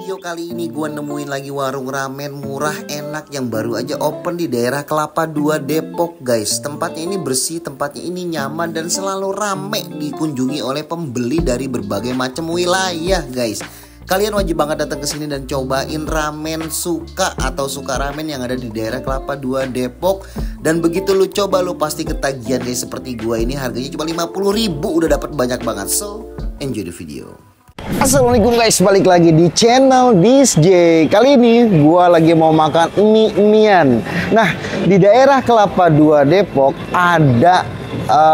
Video kali ini gue nemuin lagi warung ramen murah enak yang baru aja open di daerah Kelapa II Depok guys. Tempatnya ini bersih, tempatnya ini nyaman dan selalu rame dikunjungi oleh pembeli dari berbagai macam wilayah guys. Kalian wajib banget datang ke sini dan cobain ramen Suka atau Suka Ramen yang ada di daerah Kelapa II Depok. Dan begitu lu coba lu pasti ketagihan guys, seperti gue ini harganya cuma 50.000 udah dapat banyak banget. So, enjoy the video. Assalamualaikum guys, balik lagi di channel DisJ. Kali ini gua lagi mau makan mie-mian. Nah, di daerah Kelapa II Depok ada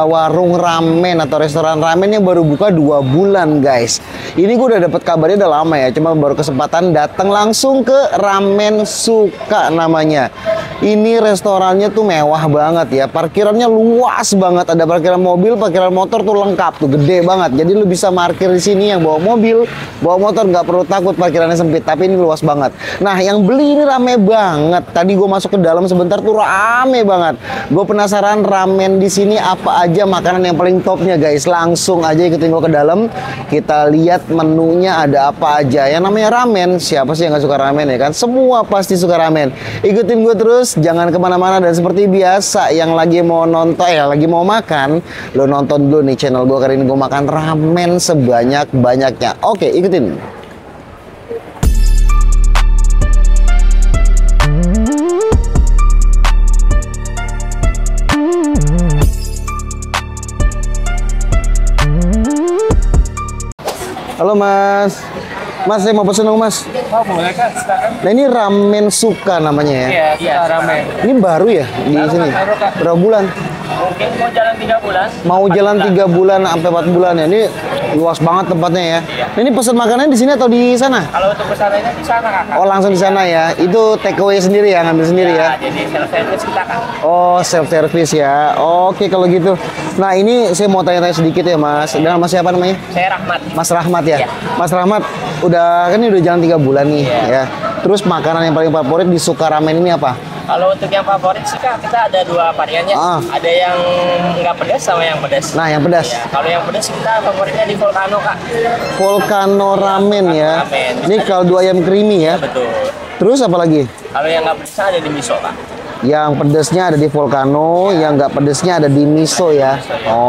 warung ramen atau restoran ramen yang baru buka 2 bulan guys. Ini gue udah dapat kabarnya udah lama ya, cuma baru kesempatan datang langsung ke Ramen Suka namanya. Ini restorannya tuh mewah banget ya, parkirannya luas banget, ada parkiran mobil, parkiran motor tuh lengkap tuh, gede banget. Jadi lu bisa parkir di sini yang bawa mobil, bawa motor nggak perlu takut parkirannya sempit, tapi ini luas banget. Nah, yang beli ini rame banget. Tadi gue masuk ke dalam sebentar tuh rame banget. Gue penasaran ramen di sini apa aja makanan yang paling topnya guys. Langsung aja ikutin gue ke dalam, kita lihat menunya ada apa aja. Yang namanya ramen, siapa sih yang nggak suka ramen ya kan? Semua pasti suka ramen. Ikutin gue terus, jangan kemana-mana. Dan seperti biasa, yang lagi mau nonton lagi mau makan, lo nonton dulu nih channel gue. Kali ini gue makan ramen sebanyak-banyaknya. Oke, ikutin. Halo mas, saya mau pesen dong mas. Oh boleh kan, silakan. Nah ini Ramen Suka namanya ya? Iya, ramen. Ini baru ya di sini? Baru, Kak. Berapa bulan? Mungkin mau jalan 3 bulan. Mau jalan 3 bulan sampai 4 bulan ya? Ini luas banget tempatnya ya? Nah, ini pesan makanannya di sini atau di sana? Kalau untuk pesanannya di sana kakak. Oh langsung di sana ya? Itu take away sendiri ya? Ngambil sendiri ya? Jadi self service kita kan. Oh self service ya? Oke kalau gitu. Nah ini saya mau tanya-tanya sedikit ya mas. Dan nama siapa namanya? Saya Rahmat. Mas Rahmat ya? Iya. Mas Rahmat, ini udah jalan 3 bulan nih ya. Terus makanan yang paling favorit di Suka Ramen ini apa? Kalau untuk yang favorit sih kak, kita ada 2 variannya. Ada yang nggak pedas sama yang pedas. Nah yang pedas? Ya, kalau yang pedas kita favoritnya di Volcano kak. Volcano Ramen ya? Ramen. Ini kaldu ayam creamy ya? Betul. Terus apa lagi? Kalau yang nggak pedas ada di miso kak. Yang pedesnya ada di Volcano, yang nggak pedesnya ada di miso ya.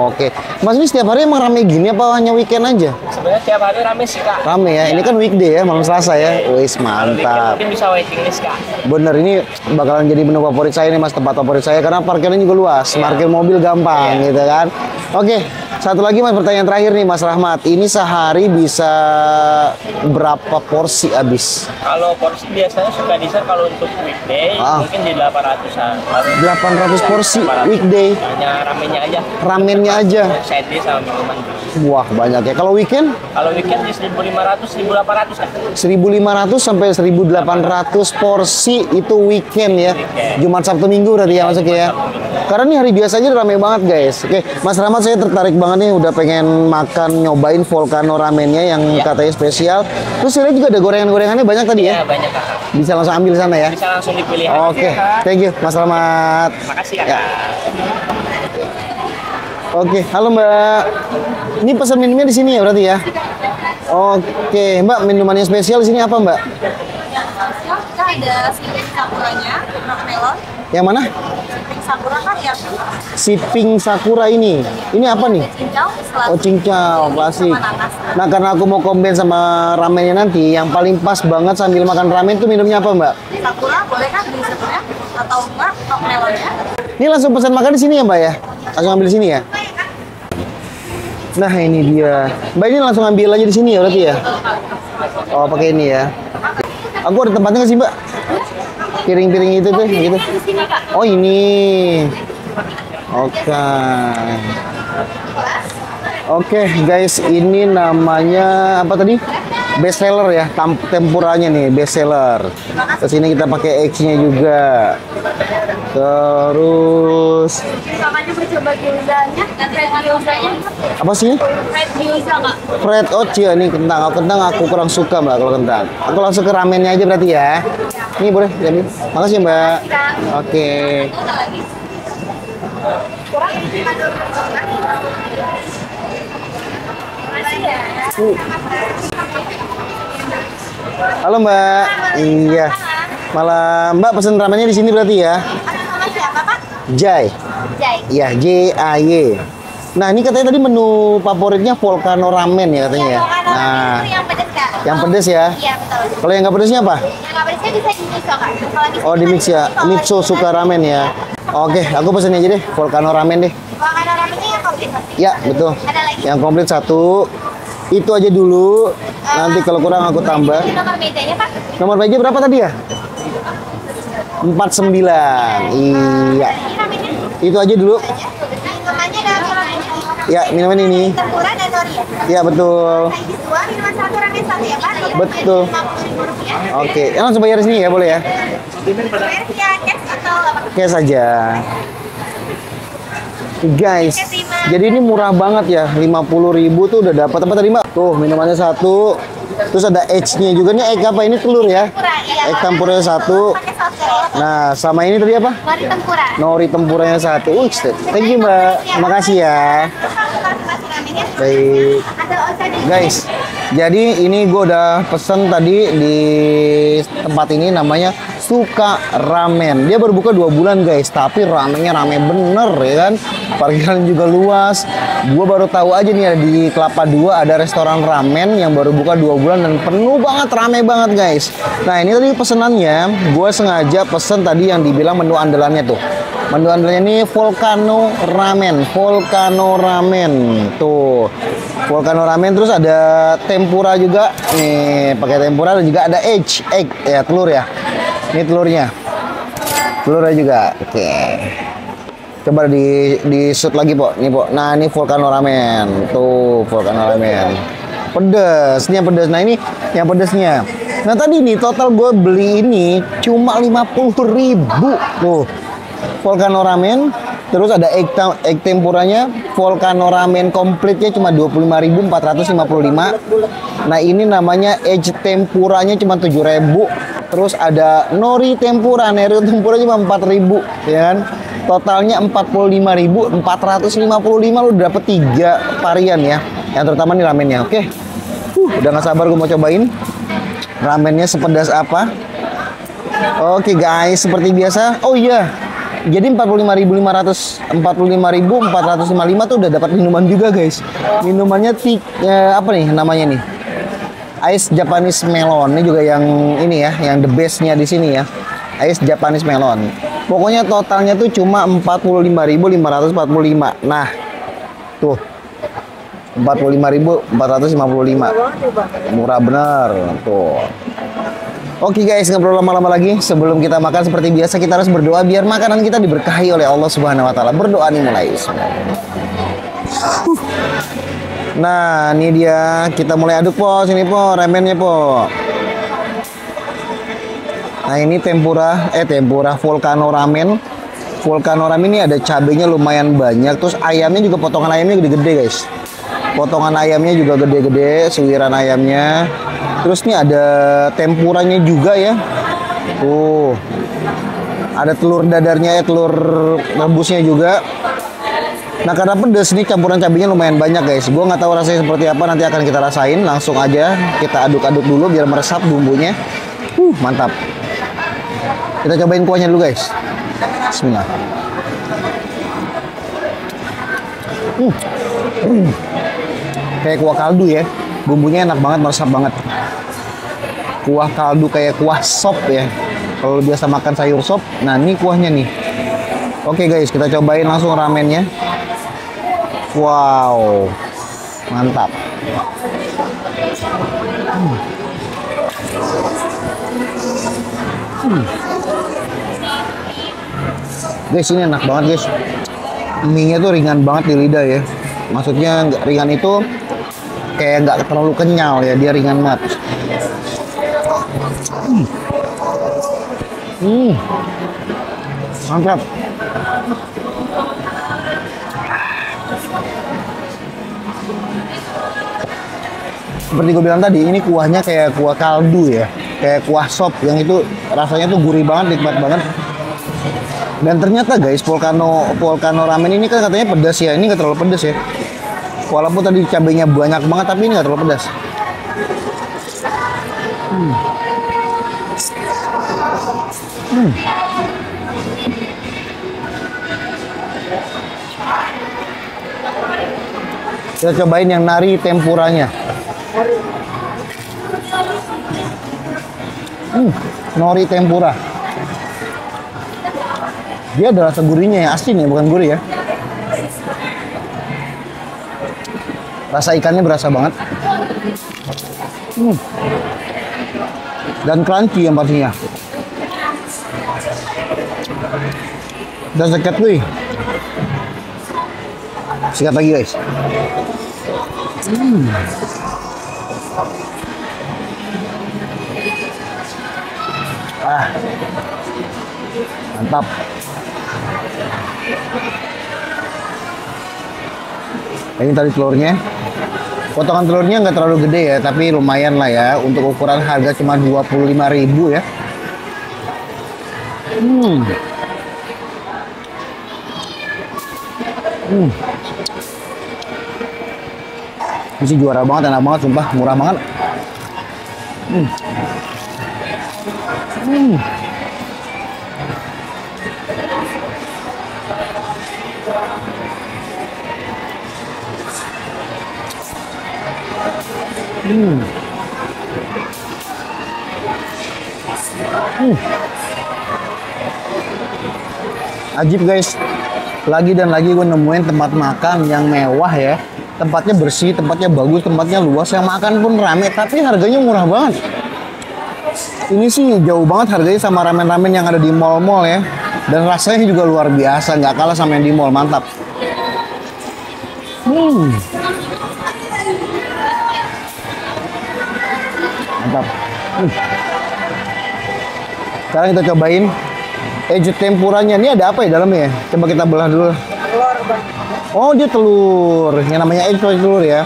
Oke, mas ini setiap hari emang rame gini apa hanya weekend aja? Sebenarnya tiap hari rame sih kak. Rame ya, ini kan weekday ya, malam Selasa ya. Wis mantap. Mungkin bisa waiting list kak. Bener, ini bakalan jadi menu favorit saya nih mas, tempat favorit saya karena parkirnya juga luas, parkir mobil gampang gitu kan. Oke, satu lagi mas, pertanyaan terakhir nih mas Rahmat, ini sehari bisa berapa porsi habis? Kalau porsi biasanya suka desain kalau untuk weekday mungkin di 800-an. 800 porsi weekday. Hanya ramennya aja. Ramennya aja. Side dish sama minuman. Wah banyak ya. Kalau weekend? Kalau weekend di 1.500, 1.800 kan. 1.500 sampai 1.800 porsi itu weekend ya. Jumat Sabtu Minggu berarti ya masuk ya. Karena ini hari biasanya rame banget guys. Oke, Mas Rahmat saya tertarik banget nih udah pengen makan nyobain Volcano ramennya yang katanya spesial. Terus saya lihat juga ada gorengan-gorengannya banyak tadi ya. Iya, banyak kakak. Bisa langsung ambil sana ya. Bisa langsung dipilih. Oke, thank you Mas Rahmat. Makasih kakak. Oke, halo Mbak. Ini pesan minumnya di sini ya berarti ya? Oke, Mbak, minumannya spesial di sini apa Mbak? Kita ada siping sakuranya, melon. Yang mana? Siping sakura kan ya. Siping Sakura ini. Ini apa nih? Cincau, Oh cincau, klasik. Nah karena aku mau combine sama ramennya nanti, yang paling pas banget sambil makan ramen itu minumnya apa Mbak? Sakura boleh kan di sakuranya atau enggak top melonnya? Ini langsung pesan makan di sini ya Mbak ya? Langsung ambil di sini ya? Nah ini dia. Mbak ini langsung ambil aja di sini ya berarti ya? Oh pakai ini ya. Aku ada tempatnya nggak sih Mbak? Piring-piring itu tuh gitu. Oh ini. Oke guys, ini namanya apa tadi? Best seller ya, tempuranya nih best seller. Kesini kita pakai X-nya juga. Terus Makanya bercoba gyozanya, fried gyozanya. apa sih? Fried gyoza kak. Fried oatmeal nih kentang. Kalau kentang aku kurang suka Mbak kalau kentang. Aku langsung ke ramennya aja berarti ya. Ini boleh jadi. Makasih Mbak. Oke. Halo Mbak. Iya. Malah Mbak pesen ramennya di sini berarti ya? Sama siapa, Pak? Jai. Jai. Iya, J-A-Y. Nah, ini katanya tadi menu favoritnya Volcano Ramen ya katanya ya. Nah, Yang pedes, Kak. yang pedes ya. Iya, betul. Kalau yang nggak pedesnya apa? Yang nggak pedesnya bisa di mix, Kak. Oh, di mix ya. Mitsu suka ramen ya. Oke, aku pesen aja deh Volcano Ramen deh. Volcano ramennya yang komplit, Mas. Ya, betul. Ada lagi? Yang komplit satu. Itu aja dulu. Nanti kalau kurang aku tambah. Ini nomor mejanya, Pak. Nomor meja berapa tadi ya? 49. Iya. Ini ramennya. Itu aja dulu. Minumannya ada minuman Ya, minuman ini. tempura dan nori ya. Ya, betul. Saizis 2, minuman 1, ramen 1 ya, Pak. Betul. Rp50.000. Oke, langsung bayar sini ya, boleh ya? Bayar via cash atau apa? Cash saja. Guys, jadi ini murah banget ya. 50.000 tuh udah dapat apa tadi, Mbak? Tuh, minumannya satu. Terus ada egg-nya juga nih, egg apa ini telur ya? Tempura, iya. Egg tempuranya satu. Pakai saus teriyaki. Nah, sama ini tadi apa? Nori tempura. Nori tempuranya satu. Thank you, Mbak. Makasih ya. Baik. Ada oseng. Guys, jadi ini gue udah pesen tadi di tempat ini namanya Suka Ramen. Dia berbuka 2 bulan guys, tapi ramennya rame bener ya kan. Parkiran juga luas. Gue baru tahu aja nih ada di Kelapa 2 ada restoran ramen yang baru buka 2 bulan dan penuh banget, rame banget guys. Nah ini tadi pesenannya, gue sengaja pesen tadi yang dibilang menu andalannya tuh. Menu andalannya ini Volcano Ramen, Volcano Ramen tuh. Volcano Ramen, terus ada tempura juga nih, pakai tempura, dan juga ada egg ya, telur ya. Ini telurnya juga. Oke, coba di shoot lagi po, nih po. Nah ini Volcano Ramen tuh, Volcano Ramen pedes, ini yang pedes. Nah ini yang pedesnya. Nah tadi nih total gue beli ini cuma 50.000 tuh Volcano Ramen. Terus ada egg tempuranya, Volcano Ramen komplitnya cuma 25.455. Nah ini namanya egg tempuranya cuma 7.000. Terus ada nori tempura cuma 4.000 ya kan. Totalnya 45.455, lu dapet 3 varian ya. Yang terutama nih ramennya. Oke. Udah gak sabar gue mau cobain ramennya sepedas apa. Oke guys, seperti biasa. Oh iya. Jadi 45.455 tuh udah dapat minuman juga guys. Minumannya apa nih namanya nih? Ice Japanese Melon. Ini juga yang ini ya, yang the bestnya di sini ya. Ice Japanese Melon. Pokoknya totalnya tuh cuma 45.545. Nah, tuh 45.455. Murah bener tuh. Oke guys, nggak perlu lama-lama lagi. Sebelum kita makan seperti biasa kita harus berdoa biar makanan kita diberkahi oleh Allah Subhanahu Wa Taala. Berdoa nih mulai. Nah, ini dia. Kita mulai aduk po, sini po, ramennya po. Nah ini tempura Volcano Ramen. Volcano Ramen ini ada cabenya lumayan banyak. Terus ayamnya juga, potongan ayamnya gede-gede guys. Potongan ayamnya juga gede-gede, suiran ayamnya. Terus nih ada tempuranya juga ya. Tuh. Ada telur dadarnya ya, telur rebusnya juga. Nah karena pedas nih campuran cabenya lumayan banyak guys. Gue nggak tahu rasanya seperti apa, nanti akan kita rasain. Langsung aja kita aduk-aduk dulu biar meresap bumbunya. Mantap. Kita cobain kuahnya dulu guys. Bismillah. Kayak kuah kaldu ya. Bumbunya enak banget, meresap banget. Kuah kaldu kayak kuah sop ya. Kalau biasa makan sayur sop, nah ini kuahnya nih. Oke guys, kita cobain langsung ramennya. Wow, mantap. Guys, ini enak banget guys. Mie-nya tuh ringan banget di lidah ya. Maksudnya ringan itu kayak nggak terlalu kenyal ya, dia ringan banget. Mantap. Seperti gue bilang tadi, ini kuahnya kayak kuah kaldu ya, kayak kuah sop yang itu rasanya tuh gurih banget, nikmat banget. Dan ternyata guys, Volcano Ramen ini kan katanya pedas ya, ini nggak terlalu pedas ya. Walaupun tadi cabenya banyak banget, tapi ini nggak terlalu pedas. Kita cobain yang nari tempuranya. Nori tempura. Dia ada rasa gurihnya yang asin ya, bukan gurih ya. Rasa ikannya berasa banget. Dan crunchy yang pastinya. Dan sekat nih. Sikat lagi guys. Mantap. Ini tadi telurnya. Potongan telurnya nggak terlalu gede ya, tapi lumayan lah ya. Untuk ukuran harga cuma 25.000 ya. Ini juara banget, enak banget, sumpah, murah banget. Ajib guys, lagi dan lagi gue nemuin tempat makan yang mewah ya. Tempatnya bersih, tempatnya bagus, tempatnya luas, yang makan pun rame, tapi harganya murah banget. Ini sih jauh banget harganya sama ramen-ramen yang ada di mall-mall ya. Dan rasanya juga luar biasa, nggak kalah sama yang di mall, mantap. Mantap. Sekarang kita cobain eju tempuranya. Ini ada apa ya dalamnya ya? Coba kita belah dulu. Oh, dia telur. Yang namanya eju telur ya.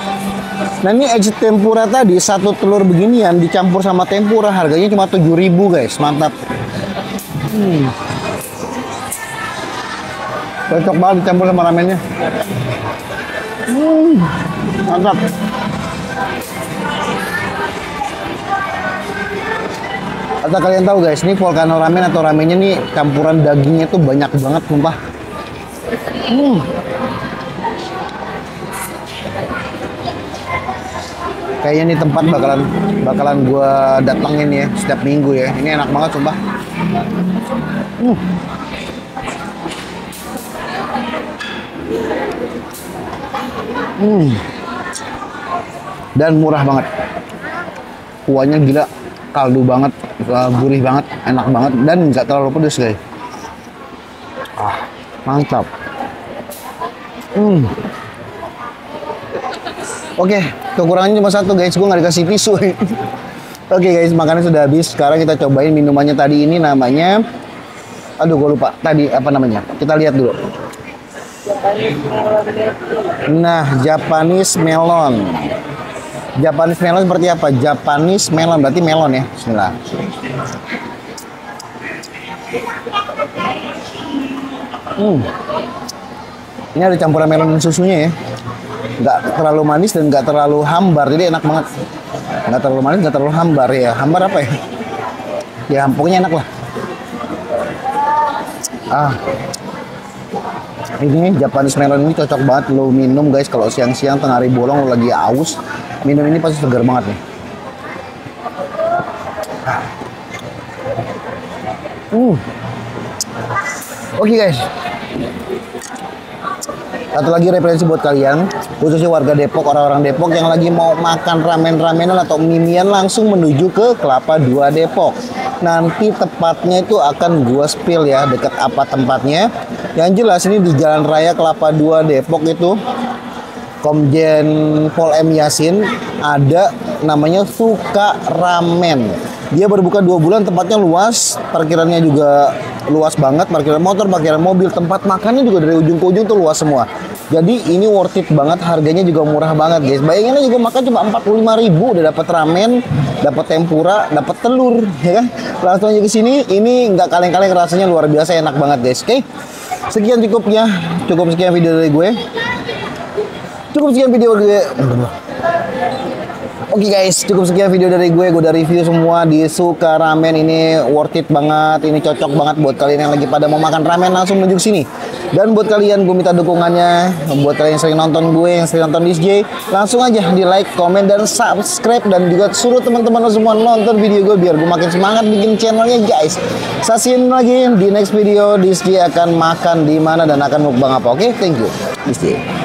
Nah, ini eju tempura tadi, satu telur beginian dicampur sama tempura, harganya cuma 7.000 guys. Mantap. Cocok banget dicampur sama ramennya. Mantap. Atau kalian tahu guys, ini volcano ramen atau ramennya nih campuran dagingnya tuh banyak banget, sumpah. Kayaknya nih tempat bakalan gua datengin ya setiap minggu ya. Ini enak banget, sumpah. Dan murah banget. Kuahnya gila, kaldu banget, gurih banget, enak banget, dan nggak terlalu pedas guys. Mantap. Oke, kekurangannya cuma satu guys, gue nggak dikasih tisu. Oke guys, makannya sudah habis. Sekarang kita cobain minumannya tadi, ini namanya, aduh gue lupa tadi apa namanya. Kita lihat dulu. Nah, Japanese melon. Japanese melon seperti apa? Japanese melon berarti melon ya. Bismillah. Ini ada campuran melon dan susunya ya. Nggak terlalu manis dan nggak terlalu hambar, jadi enak banget. Nggak terlalu manis, nggak terlalu hambar ya. Hambar apa ya? Ya pokoknya enak lah. Ini Japanese melon ini cocok banget lo minum guys kalau siang-siang tengah hari bolong lo lagi aus, minum ini pasti segar banget nih. Oke guys, satu lagi referensi buat kalian, khususnya warga Depok, orang-orang Depok yang lagi mau makan ramen-ramenan atau mie-mian, langsung menuju ke Kelapa 2 Depok. Nanti tepatnya itu akan gua spill ya, dekat apa tempatnya. Yang jelas ini di Jalan Raya Kelapa 2 Depok itu, Komjen Pol M Yasin, ada namanya Suka Ramen. Dia berbuka 2 bulan, tempatnya luas, parkirannya juga luas banget, parkiran motor, parkiran mobil, tempat makannya juga dari ujung ke ujung tuh luas semua. Jadi ini worth it banget, harganya juga murah banget guys. Bayangin aja gue makan cuma 45.000 udah dapat ramen, dapat tempura, dapat telur, ya kan? Langsung aja ke sini, ini nggak kaleng-kaleng, rasanya luar biasa enak banget guys. Oke, sekian cukup sekian video dari gue. Oke guys, cukup sekian video dari gue. Gue udah review semua di Suka Ramen. Ini worth it banget. Ini cocok banget buat kalian yang lagi pada mau makan ramen, langsung menuju sini. Dan buat kalian, gue minta dukungannya. Buat kalian yang sering nonton gue, yang sering nonton DJ, langsung aja di like, komen, dan subscribe. Dan juga suruh teman-teman lo semua nonton video gue biar gue makin semangat bikin channelnya guys. Saksiin lagi di next video DJ akan makan di mana dan akan mukbang apa. Oke, thank you DJ.